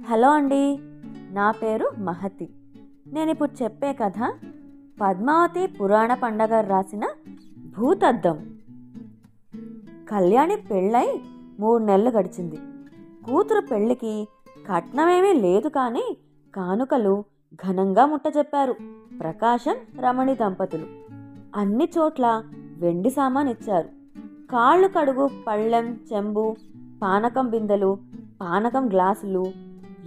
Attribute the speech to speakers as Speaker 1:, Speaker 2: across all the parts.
Speaker 1: Hello అండి, నా పేరు మహతి. నేను ఇప్పుడు చెప్పే కథ పద్మావతి పురాణ పండగ రాసిన భూతద్దం. కళ్యాణి పెళ్ళై 3 నెలలు గడిచింది. కూతురు పెళ్ళికి కట్నమేమీ లేదు, కానీ కానుకలు ఘనంగా ముట్టజెప్పారు ప్రకాశం రమణి దంపతులు. అన్ని చోట్ల వెండి సామాన్ ఇచ్చారు. కాళ్ళు కడుగు పళ్ళెం, చెంబు, పానకం బిందెలు, పానకం గ్లాసులు,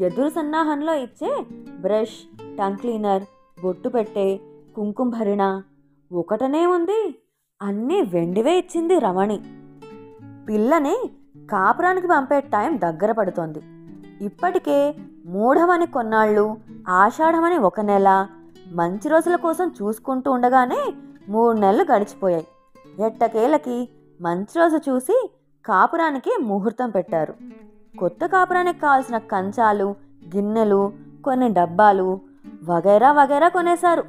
Speaker 1: ఎదురు సన్నాహంలో ఇచ్చే బ్రష్, టంగ్ క్లీనర్, బొట్టు పెట్టే, కుంకుమ భరిణ, ఒకటనే ఉంది, అన్నీ వెండివే ఇచ్చింది రమణి. పిల్లని కాపురానికి పంపే టైం దగ్గర పడుతోంది. ఇప్పటికే మూఢమని కొన్నాళ్ళు, ఆషాఢమని 1 నెల, మంచి రోజుల కోసం చూసుకుంటూ ఉండగానే 3 నెలలు గడిచిపోయాయి. ఎట్టకేలకి మంచి రోజు చూసి కాపురానికి ముహూర్తం పెట్టారు. కొత్త కాపురానికి కావాల్సిన కంచాలు, గిన్నెలు, కొన్ని డబ్బాలు వగైరా వగైరా కొనేశారు.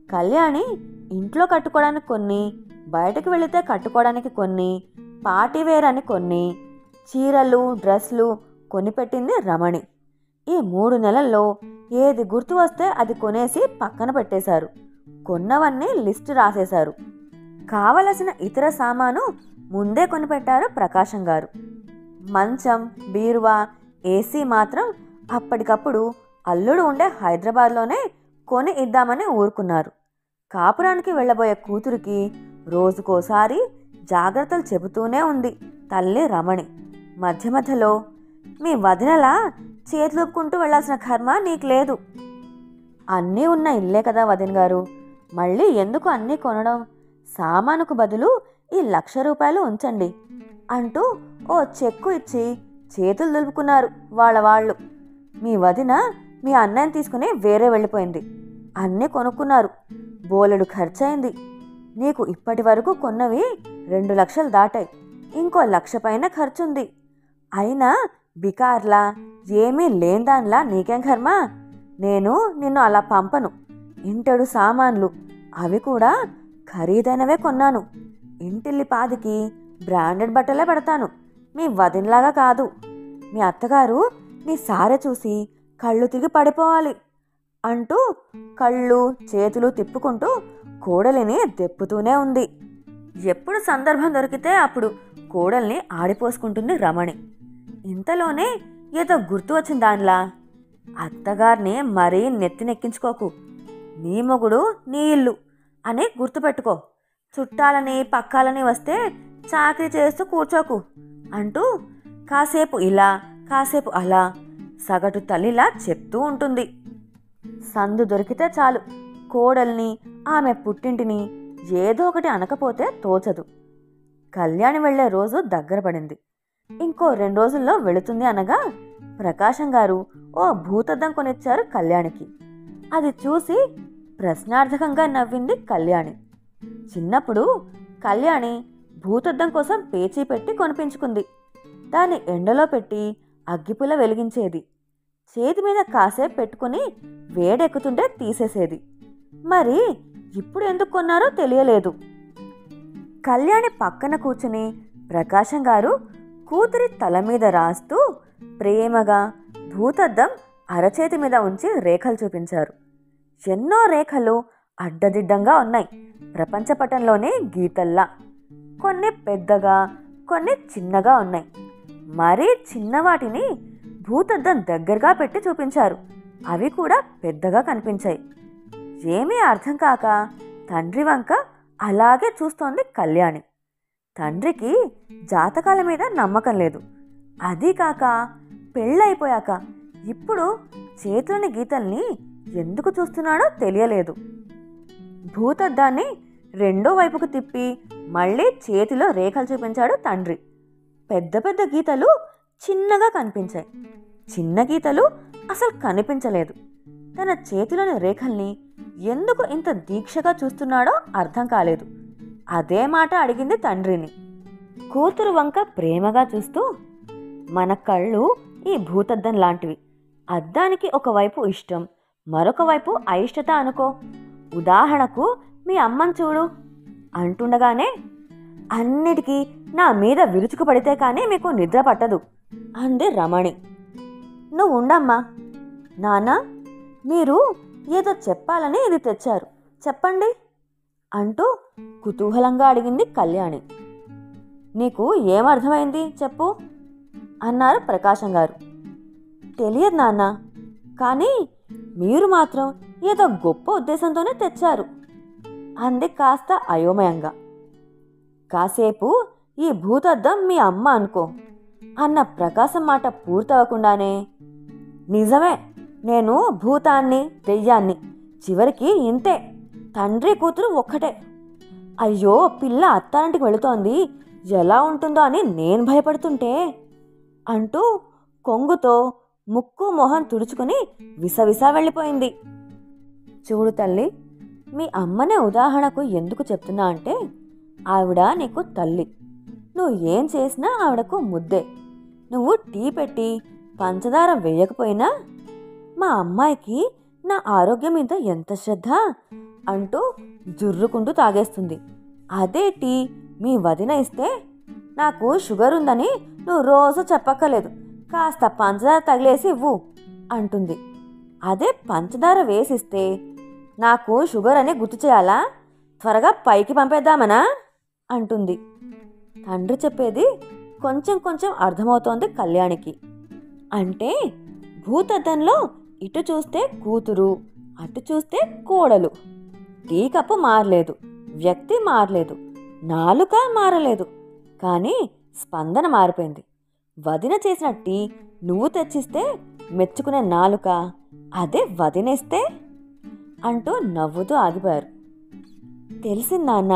Speaker 1: కళ్యాణి ఇంట్లో కట్టుకోవడానికి కొన్ని, బయటకు వెళితే కట్టుకోవడానికి కొన్ని, పార్టీవేర్ అని కొన్ని, చీరలు, డ్రెస్లు కొనిపెట్టింది రమణి. ఈ 3 నెలల్లో ఏది గుర్తు వస్తే అది కొనేసి పక్కన పెట్టేశారు. కొన్నవన్నీ లిస్టు రాసేశారు. కావలసిన ఇతర సామాను ముందే కొనిపెట్టారు ప్రకాశం గారు. మంచం, బీరువా, ఏసీ మాత్రం అప్పటికప్పుడు అల్లుడు ఉండే హైదరాబాద్లోనే కొని ఇద్దామని ఊరుకున్నారు. కాపురానికి వెళ్ళబోయే కూతురికి రోజుకోసారి జాగ్రత్తలు చెబుతూనే ఉంది తల్లి రమణి. మధ్య మధ్యలో, మీ వదినలా చేతులుపుకుంటూ వెళ్లాల్సిన కర్మ నీకు లేదు. అన్నీ ఉన్న ఇల్లే కదా వదిన గారు, మళ్ళీ ఎందుకు అన్నీ కొనడం? సామానుకు బదులు ఈ 1,00,000 రూపాయలు ఉంచండి అంటూ ఓ చెక్కు ఇచ్చి చేతులు దులుపుకున్నారు వాళ్ళు. మీ వదిన మీ అన్నయ్యని తీసుకుని వేరే వెళ్ళిపోయింది. అన్నీ కొనుక్కున్నారు. బోలెడు ఖర్చయింది. నీకు ఇప్పటి వరకు కొన్నవి 2 లక్షలు దాటాయి. ఇంకో 1,00,000 పైన ఖర్చుంది. అయినా బికార్లా, ఏమీ లేందాన్లా నీకేం కర్మ? నేను నిన్ను అలా పంపను. ఇంటెడు సామాన్లు, అవి కూడా ఖరీదైనవే కొన్నాను. ఇంటిల్లి పాదికి బ్రాండెడ్ బట్టలే పెడతాను, మీ వదినలాగా కాదు. మీ అత్తగారు నీ సారె చూసి కళ్ళు తిరిగి పడిపోవాలి అంటూ కళ్ళు చేతులు తిప్పుకుంటూ కోడలిని దెప్పుతూనే ఉంది. ఎప్పుడు సందర్భం దొరికితే అప్పుడు కోడల్ని ఆడిపోసుకుంటుంది రమణి. ఇంతలోనే ఏదో గుర్తు వచ్చింది దానిలా. అత్తగారిని మరీ నెత్తినెక్కించుకోకు. నీ మొగుడు నీ ఇల్లు అని గుర్తుపెట్టుకో. చుట్టాలని పక్కాలని వస్తే చాకరీ చేస్తూ కూర్చోకు అంటూ కాసేపు ఇలా కాసేపు అలా సగటు తల్లిలా చెప్తూ ఉంటుంది. సందు దొరికితే చాలు కోడల్ని, ఆమె పుట్టింటిని ఏదో ఒకటి అనకపోతే తోచదు. కళ్యాణి వెళ్లే రోజు దగ్గర పడింది. ఇంకో 2 రోజుల్లో వెళుతుంది అనగా ప్రకాశం గారు ఓ భూతద్దం కొనిచ్చారు కళ్యాణికి. అది చూసి ప్రశ్నార్థకంగా నవ్వింది కళ్యాణి. చిన్నప్పుడు కళ్యాణి భూతద్దం కోసం పేచీ పెట్టి కొనిపించుకుంది. దాన్ని ఎండలో పెట్టి అగ్గిపుల్ల వెలిగించేది. చేతి మీద కాసేపు పెట్టుకుని వేడెక్కుతుంటే తీసేసేది. మరి ఇప్పుడు ఎందుకు కొన్నారో తెలియలేదు. కళ్యాణి పక్కన కూర్చుని ప్రకాశం గారు కూతురి తల మీద రాస్తూ ప్రేమగా భూతద్దం అరచేతి మీద ఉంచి రేఖలు చూపించారు. ఎన్నో రేఖలు అడ్డదిడ్డంగా ఉన్నాయి, ప్రపంచపటంలోనే గీతల్లా. కొన్ని పెద్దగా, కొన్ని చిన్నగా ఉన్నాయి. మరీ చిన్నవాటిని భూతద్దం దగ్గరగా పెట్టి చూపించారు. అవి కూడా పెద్దగా కనిపించాయి. ఏమీ అర్థం కాక తండ్రి వంక అలాగే చూస్తోంది కళ్యాణి. తండ్రికి జాతకాల మీద నమ్మకం లేదు. అదీ కాక పెళ్ళైపోయాక ఇప్పుడు చేతులని గీతల్ని ఎందుకు చూస్తున్నాడో తెలియలేదు. భూతద్దాన్ని రెండో వైపుకు తిప్పి మళ్ళీ చేతిలో రేఖలు చూపించాడు తండ్రి. పెద్ద పెద్ద గీతలు చిన్నగా కనిపించాయి, చిన్న గీతలు అసలు కనిపించలేదు. తన చేతిలోని రేఖల్ని ఎందుకు ఇంత దీక్షగా చూస్తున్నాడో అర్థం కాలేదు. అదే మాట అడిగింది తండ్రిని. కూతురు వంక ప్రేమగా చూస్తూ, మన కళ్ళు ఈ భూతద్దం లాంటివి. అద్దానికి ఒకవైపు ఇష్టం, మరొక వైపు అయిష్టత అనుకో. ఉదాహరణకు మీ అమ్మని చూడు అంటుండగానే, అన్నిటికీ నా మీద విరుచుకు పడితే కానీ మీకు నిద్ర పట్టదు అంది రమణి. నువ్వు ఉండమ్మా. నాన్న, మీరు ఏదో చెప్పాలని ఇది తెచ్చారు, చెప్పండి అంటూ కుతూహలంగా అడిగింది కళ్యాణి. నీకు ఏమర్థమైంది చెప్పు అన్నారు ప్రకాశం గారు. తెలియదు నాన్న, కానీ మీరు మాత్రం ఏదో గొప్ప ఉద్దేశంతోనే తెచ్చారు అంది కాస్త అయోమయంగా. కాసేపు ఈ భూతద్దం మీ అమ్మ అనుకో అన్న ప్రకాశం మాట పూర్తవకుండానే, నిజమే, నేను భూతాన్ని, దెయ్యాన్ని, చివరికి ఇంతే, తండ్రి కూతురు ఒక్కటే. అయ్యో, పిల్ల అత్తారింటికి వెళుతోంది, ఎలా ఉంటుందో అని నేను భయపడుతుంటే అంటూ కొంగుతో ముక్కు మొహం తుడుచుకుని విసవిసా వెళ్ళిపోయింది. చూడు తల్లి, మీ అమ్మనే ఉదాహరణకు ఎందుకు చెప్తున్నా అంటే, ఆవిడ నీకు తల్లి. నువ్వు ఏం చేసినా ఆవిడకు ముద్దే. నువ్వు టీ పెట్టి పంచదార వేయకపోయినా మా అమ్మాయికి నా ఆరోగ్యం మీద ఎంత శ్రద్ధ అంటూ జుర్రుకుంటూ తాగేస్తుంది. అదే టీ మీ వదిన ఇస్తే, నాకు షుగర్ ఉందని నువ్వు రోజు చెప్పక్కర్లేదు, కాస్త పంచదార తగిలేసి ఇవ్వు అంటుంది. అదే పంచదార వేసిస్తే, నాకు షుగర్ అని గుర్తు చేయాలా, త్వరగా పైకి పంపేద్దామనా అంటుంది. తండ్రి చెప్పేది కొంచెం కొంచెం అర్థమవుతోంది కళ్యాణికి. అంటే భూతద్దంలో ఇటు చూస్తే కూతురు, అటు చూస్తే కోడలు. టీ కప్పు మారలేదు, వ్యక్తి మారలేదు, నాలుక మారలేదు, కానీ స్పందన మారిపోయింది. వదిన చేసిన టీ నువ్వు తెచ్చిస్తే మెచ్చుకునే నాలుక, అదే వదినేస్తే అంటూ నవ్వుతూ ఆగిపోయారు. తెలిసిందాన్న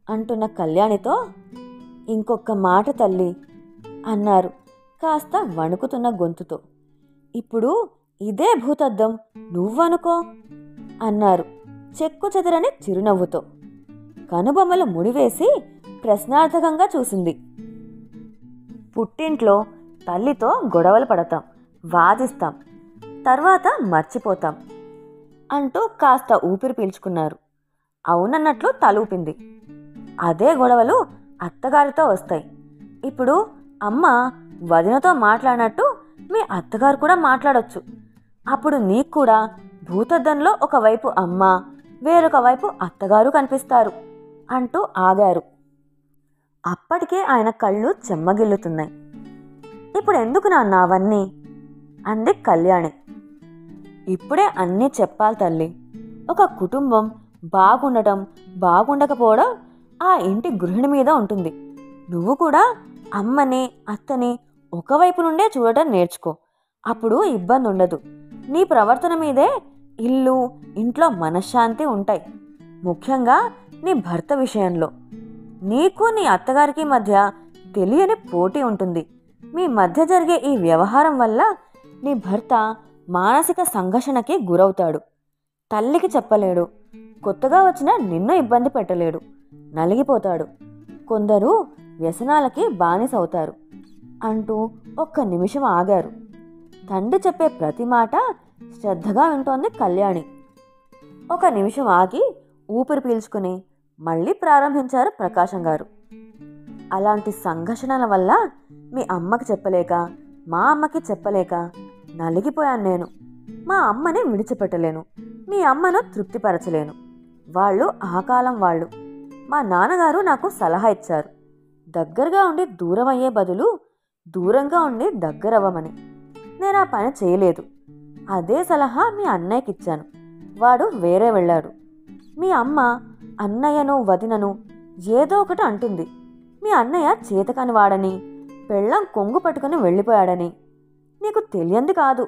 Speaker 1: అంటున్న కళ్యాణితో, ఇంకొక మాట తల్లి అన్నారు కాస్త వణుకుతున్న గొంతుతో. ఇప్పుడు ఇదే భూతద్దం నువ్వనుకో అన్నారు చెక్కు చెదరని చిరునవ్వుతో. కనుబొమ్మలు ముడివేసి ప్రశ్నార్థకంగా చూసింది. పుట్టింట్లో తల్లితో గొడవలు పడతాం, వాదిస్తాం, తర్వాత మర్చిపోతాం అంటూ కాస్త ఊపిరి పీల్చుకున్నారు. అవునన్నట్లు తలూపింది. అదే గొడవలు అత్తగారితో వస్తాయి. ఇప్పుడు అమ్మ వదినతో మాట్లాడినట్టు మీ అత్తగారు కూడా మాట్లాడొచ్చు. అప్పుడు నీకు కూడా భూతద్దంలో ఒకవైపు అమ్మ, వేరొక వైపు అత్తగారు కనిపిస్తారు అంటూ ఆగారు. అప్పటికే ఆయన కళ్ళు చెమ్మగిల్లుతున్నాయి. ఇప్పుడు ఎందుకు నాన్న అవన్నీ అంది కళ్యాణి. ఇప్పుడే అన్నీ చెప్పాలి తల్లి. ఒక కుటుంబం బాగుండటం, బాగుండకపోవడం ఆ ఇంటి గృహిణి మీద ఉంటుంది. నువ్వు కూడా అమ్మని, అత్తని ఒకవైపు నుండే చూడటం నేర్చుకో. అప్పుడు ఇబ్బంది ఉండదు. నీ ప్రవర్తన మీదే ఇల్లు, ఇంట్లో మనశ్శాంతి ఉంటాయి. ముఖ్యంగా నీ భర్త విషయంలో నీకు నీ అత్తగారికి మధ్య తెలియని పోటీ ఉంటుంది. మీ మధ్య జరిగే ఈ వ్యవహారం వల్ల నీ భర్త మానసిక సంఘర్షణకి గురవుతాడు. తల్లికి చెప్పలేడు, కొత్తగా వచ్చిన నిన్ను ఇబ్బంది పెట్టలేడు, నలిగిపోతాడు. కొందరు వ్యసనాలకి బానిసవుతారు అంటూ ఒక్క నిమిషం ఆగారు. తండ్రి చెప్పే ప్రతి మాట శ్రద్ధగా వింటోంది కళ్యాణి. ఒక నిమిషం ఆగి ఊపిరి పీల్చుకుని మళ్ళీ ప్రారంభించారు ప్రకాశం గారు. అలాంటి సంఘర్షణల వల్ల మీ అమ్మకి చెప్పలేక, మా అమ్మకి చెప్పలేక నలిగిపోయాను నేను. మా అమ్మని విడిచిపెట్టలేను, మీ అమ్మను తృప్తిపరచలేను. వాళ్ళు ఆ కాలం వాళ్ళు. మా నాన్నగారు నాకు సలహా ఇచ్చారు, దగ్గరగా ఉండి దూరం అయ్యే బదులు దూరంగా ఉండి దగ్గరవ్వమని. నేను ఆ పని చేయలేదు. అదే సలహా మీ అన్నయ్యకి ఇచ్చాను, వాడు వేరే వెళ్ళాడు. మీ అమ్మ అన్నయ్యను, వదినను ఏదో ఒకటి అంటుంది. మీ అన్నయ్య చేతకాని వాడని, పెళ్ళాం కొంగు పట్టుకుని వెళ్ళిపోయాడని. నీకు తెలియంది కాదు.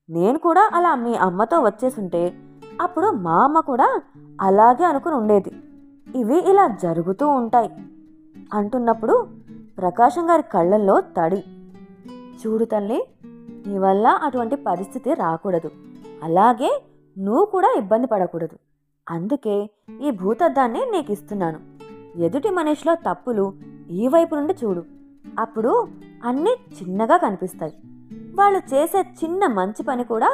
Speaker 1: నేను కూడా అలా మీ అమ్మతో వచ్చేసుంటే అప్పుడు మా అమ్మ కూడా అలాగే అనుకుని ఉండేది. ఇవి ఇలా జరుగుతూ ఉంటాయి అంటున్నప్పుడు ప్రకాశం గారి కళ్ళల్లో తడి. చూడు తల్లి, నీ వల్ల అటువంటి పరిస్థితి రాకూడదు. అలాగే నువ్వు కూడా ఇబ్బంది పడకూడదు. అందుకే ఈ భూతద్దాన్ని నీకు ఇస్తున్నాను. ఎదుటి మనిషిలో తప్పులు ఈ వైపు నుండి చూడు, అప్పుడు అన్నీ చిన్నగా కనిపిస్తాయి. వాళ్ళు చేసే చిన్న మంచి పని కూడా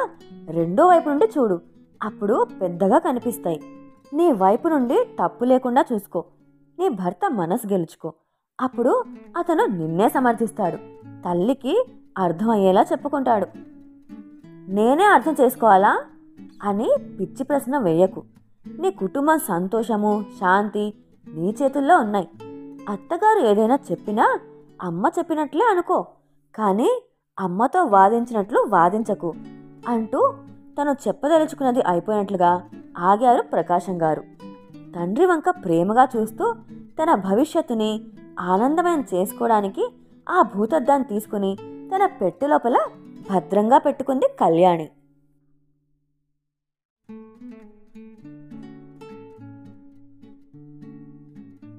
Speaker 1: రెండో వైపు నుండి చూడు, అప్పుడు పెద్దగా కనిపిస్తాయి. నీ వైపు నుండి తప్పు లేకుండా చూసుకో. నీ భర్త మనసు గెలుచుకో, అప్పుడు అతను నిన్నే సమర్థిస్తాడు. తల్లికి అర్థమయ్యేలా చెప్పుకుంటాడు. నేనే అర్థం చేసుకోవాలా అని పిచ్చి ప్రశ్న వేయకు. నీ కుటుంబం సంతోషము, శాంతి నీ చేతుల్లో ఉన్నాయి. అత్తగారు ఏదైనా చెప్పినా అమ్మ చెప్పినట్లే అనుకో, కానీ అమ్మతో వాదించినట్లు వాదించకు అంటూ తను చెప్పదలుచుకున్నది అయిపోయినట్లుగా ఆగారు ప్రకాశం గారు. తండ్రి వంక ప్రేమగా చూస్తూ తన భవిష్యత్తుని ఆనందమయం చేసుకోవడానికి ఆ భూతద్దాన్ని తీసుకుని తన పెట్టె లోపల భద్రంగా పెట్టుకుంది కళ్యాణి.